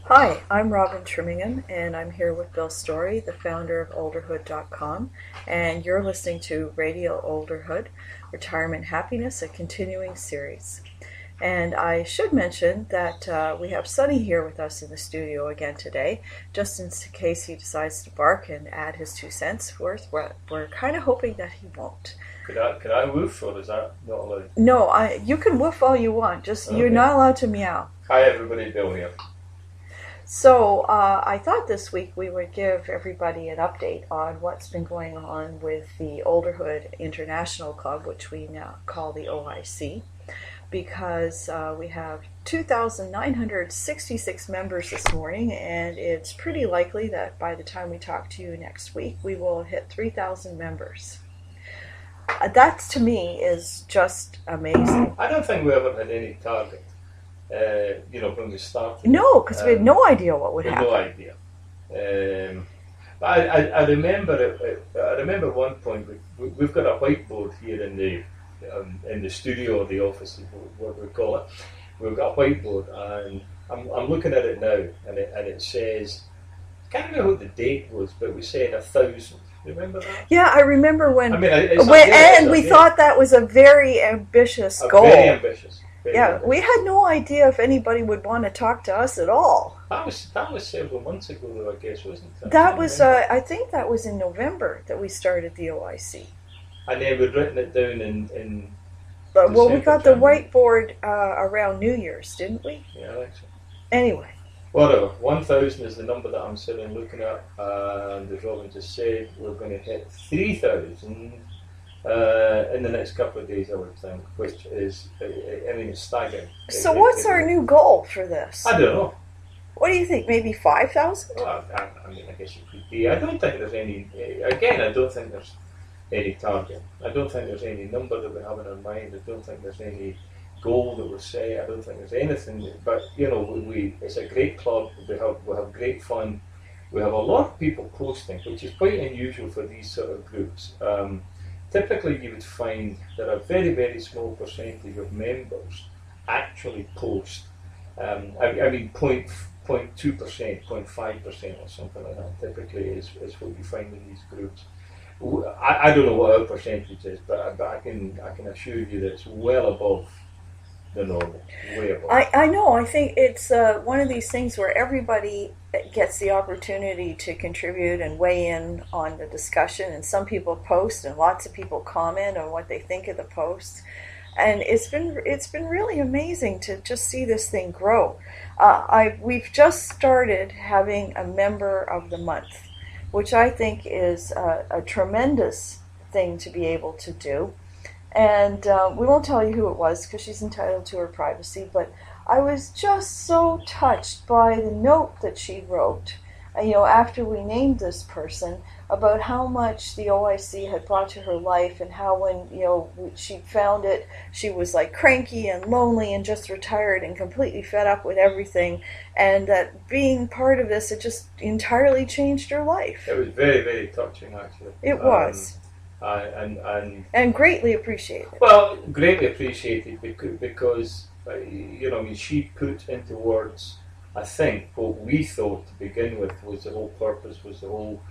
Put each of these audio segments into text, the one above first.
Hi, I'm Robin Trimingham, and I'm here with Bill Storie, the founder of Olderhood.com, and you're listening to Radio Olderhood, Retirement Happiness, a continuing series. And I should mention that we have Sonny here with us in the studio again today, just in case he decides to bark and add his 2 cents worth. We're kind of hoping that he won't. Could I woof, or is that not allowed? No, you can woof all you want, just okay. You're not allowed to meow. Hi everybody, Bill here. So I thought this week we would give everybody an update on what's been going on with the Olderhood International Club, which we now call the OIC, because we have 2,966 members this morning, and it's pretty likely that by the time we talk to you next week, we will hit 3,000 members. That, to me, is just amazing. I don't think we ever had any target. When we started. No, because we had no idea what would happen. No idea. But I remember one point we've got a whiteboard here in the studio or the office, what we call it. We've got a whiteboard, and I'm looking at it now, and it says, I can't remember what the date was, but we said 1,000. Remember that? Yeah, I remember when we date. Thought that was a very ambitious goal. Very ambitious. We had no idea if anybody would want to talk to us at all. That was several months ago, though, I guess, wasn't it? That was, I think that was in November that we started the OIC. And then we'd written it down in well, we got the whiteboard around New Year's, didn't we? Yeah, I think so. Anyway. Whatever, 1,000 is the number that I'm sitting looking at, and as Robin just said, we're going to hit 3,000 in the next couple of days, I would think, which is, it's staggering. So what's our new goal for this? I don't know. What do you think, maybe 5,000? Well, I guess it could be. I don't think there's any, again, I don't think there's any target. I don't think there's any number that we have in our mind. I don't think there's any goal that we set. I don't think there's anything, but it's a great club. We have great fun. We have a lot of people posting, which is quite unusual for these sort of groups. Typically, you would find that a very, very small percentage of members actually post. I mean, 0.2%, 0.5% or something like that. Typically, is what you find in these groups. I don't know what our percentage is, but I can assure you that it's well above the normal, way above. I know. I think it's one of these things where everybody gets the opportunity to contribute and weigh in on the discussion, and some people post and lots of people comment on what they think of the posts, and it's been really amazing to just see this thing grow. We've just started having a member of the month, which I think is a tremendous thing to be able to do. And we won't tell you who it was because she's entitled to her privacy, but I was just so touched by the note that she wrote, after we named this person, about how much the OIC had brought to her life, and how when, she found it, she was like cranky and lonely and just retired and completely fed up with everything, and that being part of this, it just entirely changed her life. It was very, very touching, actually. It was. And greatly appreciated. Well, greatly appreciated because she put into words, I think, what we thought to begin with was the whole purpose, was the whole,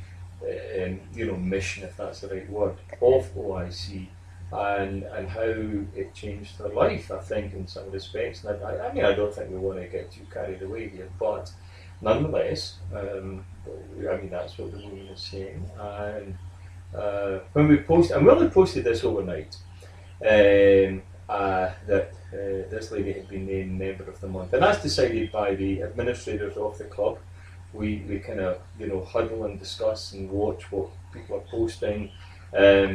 mission, if that's the right word, of OIC, and how it changed her life, I think, in some respects. And I don't think we want to get too carried away here, but nonetheless, that's what the woman is saying. And when we posted, and we only posted this overnight, that this lady had been named Member of the Month, and that's decided by the administrators of the club. We kind of huddle and discuss and watch what people are posting,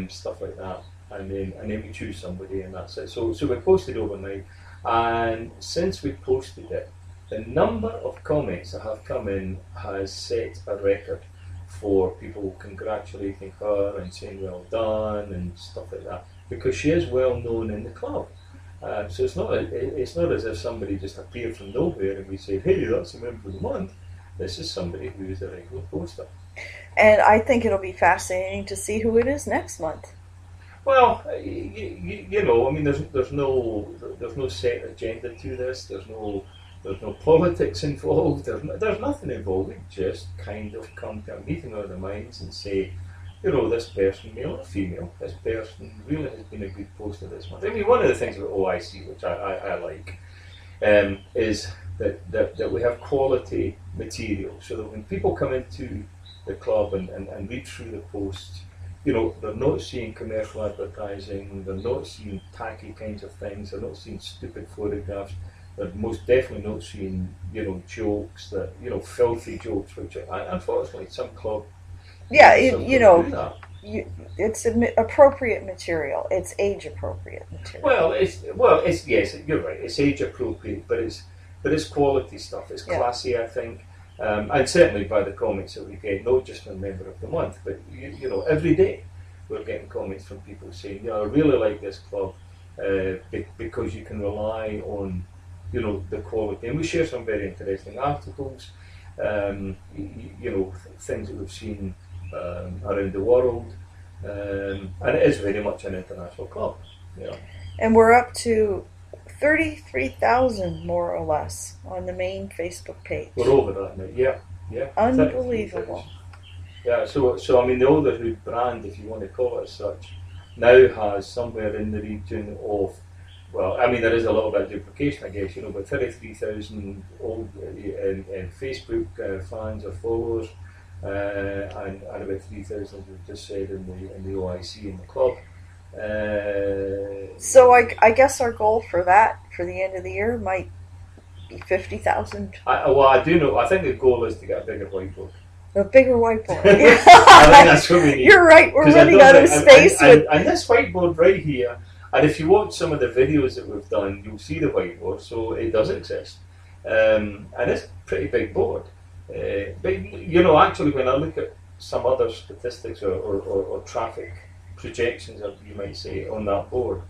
stuff like that, and then we choose somebody, and that's it. So we posted overnight, and since we posted it, the number of comments that have come in has set a record for people congratulating her and saying well done and stuff like that, because she is well known in the club. So it's not as if somebody just appeared from nowhere and we say, hey, that's a member of the month. This is somebody who is a regular poster. And I think it'll be fascinating to see who it is next month. Well, there's no set agenda to this. There's no There's no politics involved. There's nothing involved. We just kind of come to a meeting of the minds and say, this person, male or female, this person really has been a good poster this month. I mean, one of the things about OIC, which I like, is that we have quality material, so that when people come into the club and read through the posts, they're not seeing commercial advertising, they're not seeing tacky kinds of things, they're not seeing stupid photographs, they're most definitely not seeing, jokes, filthy jokes, which unfortunately some club. Yeah, it's appropriate material. It's age appropriate material. It's yes, you're right. It's age appropriate, but it's quality stuff. It's classy, I think, and certainly by the comments that we get, not just from Member of the Month, but every day we're getting comments from people saying, I really like this club because you can rely on the quality, and we share some very interesting articles, things that we've seen around the world, and it is very much an international club. And we're up to 33,000 more or less on the main Facebook page. We're over that now, yeah. Unbelievable. Yeah, so I mean, the Olderhoood brand, if you want to call it as such, now has somewhere in the region of, well, I mean, there is a little bit of duplication, I guess, but 33,000 old Facebook fans or followers, and about 3,000, we've just said, in the OIC in the club. So I guess our goal for the end of the year might be 50,000. I do know. I think the goal is to get a bigger whiteboard. A bigger whiteboard. I think that's what we need. You're right. We're running out of space. And this whiteboard right here. And if you watch some of the videos that we've done, you'll see the whiteboard. So it does exist, and it's a pretty big board. But actually, when I look at some other statistics or traffic projections, as you might say, on that board,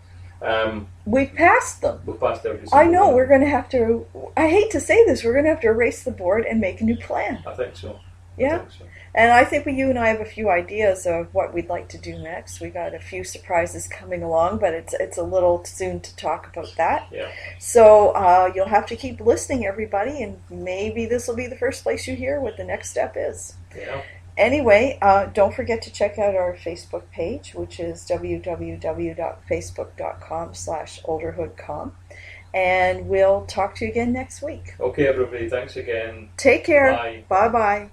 we passed them. We passed every single I know. one. We're going to have to. I hate to say this. We're going to have to erase the board and make a new plan. I think so. Yeah. And I think you and I have a few ideas of what we'd like to do next. We got a few surprises coming along, but it's a little soon to talk about that. Yeah. So you'll have to keep listening, everybody, and maybe this will be the first place you hear what the next step is. Yeah. Anyway, don't forget to check out our Facebook page, which is www.facebook.com/olderhoodcom. And we'll talk to you again next week. Okay, everybody. Thanks again. Take care. Bye. Bye-bye.